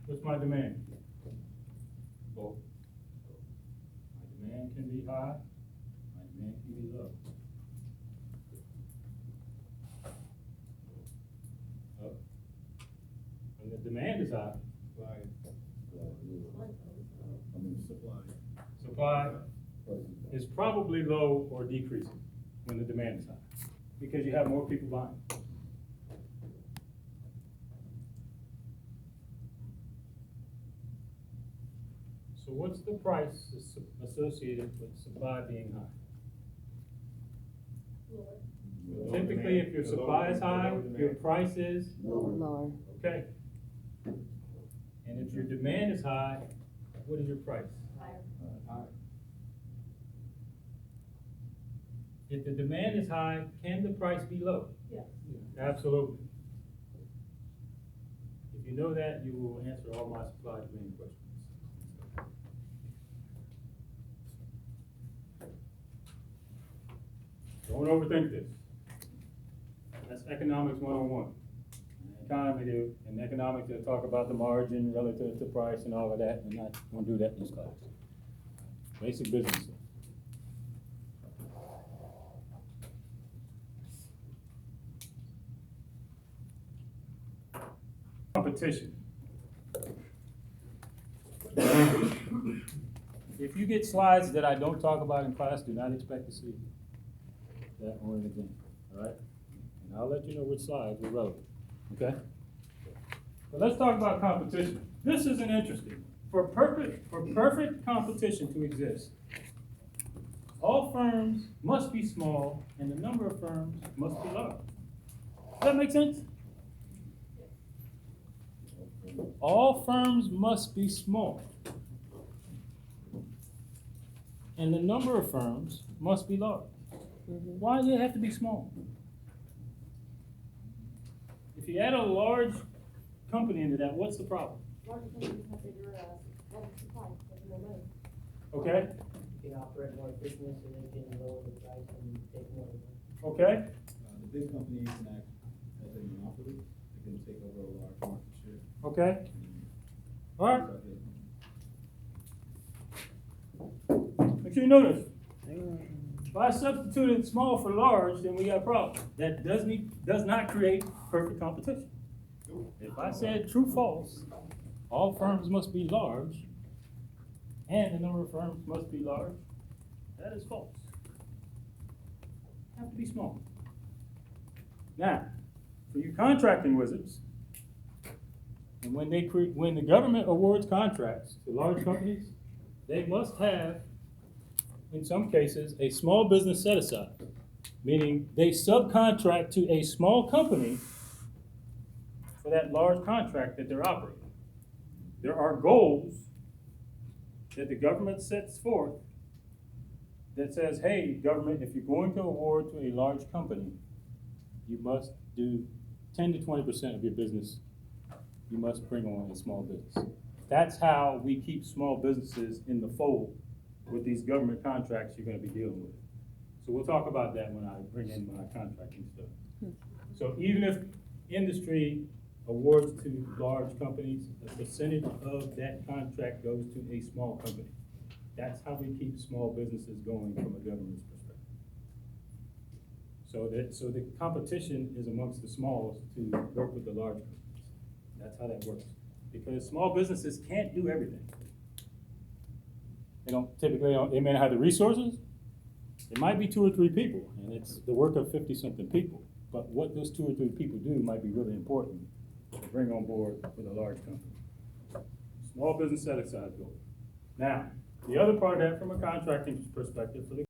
what's my demand? Low. My demand can be high, my demand can be low. Up. When the demand is high, supply is probably low or decreasing when the demand is high, because you have more people buying. So what's the price associated with supply being high? Typically, if your supply is high, your price is Lower. okay. And if your demand is high, what is your price? Higher. If the demand is high, can the price be low? Yes. Absolutely. If you know that, you will answer all my supply demand questions. Don't overthink this. That's economics 101. Economy and economics, they'll talk about the margin relative to price and all of that, and not gonna do that in this class. Basic business. Competition. If you get slides that I don't talk about in class, do not expect to see that on it again, all right? And I'll let you know which slides are relevant, okay? But let's talk about competition. This isn't interesting. For perfect competition to exist, all firms must be small and the number of firms must be large. Does that make sense? All firms must be small. And the number of firms must be large. Why do they have to be small? If you add a large company into that, what's the problem? Larger companies have bigger, average supply, have more money. Okay? They can operate more efficiently, so they can lower the price and take more of it. Okay? The big companies can act as a monopoly, they can take over a large market share. Okay? All right? Make sure you notice. If I substituted small for large, then we got a problem. That does not create perfect competition. If I said true false, all firms must be large, and the number of firms must be large, that is false. Have to be small. Now, for you contracting wizards, and when the government awards contracts to large companies, they must have, in some cases, a small business set aside, meaning they subcontract to a small company for that large contract that they're operating. There are goals that the government sets forth that says, hey, government, if you're going to award to a large company, you must do 10 to 20% of your business, you must bring on a small business. That's how we keep small businesses in the fold with these government contracts you're gonna be dealing with. So we'll talk about that when I bring in my contracting stuff. So even if industry awards to large companies, a percentage of that contract goes to a small company. That's how we keep small businesses going from a government's perspective. So the competition is amongst the smalls to work with the large companies. That's how that works. Because small businesses can't do everything. They don't typically, they may not have the resources. It might be 2 or 3 people, and it's the work of 50-something people. But what those 2 or 3 people do might be really important to bring on board with a large company. Small business set aside goal. Now, the other part of that from a contracting perspective, for the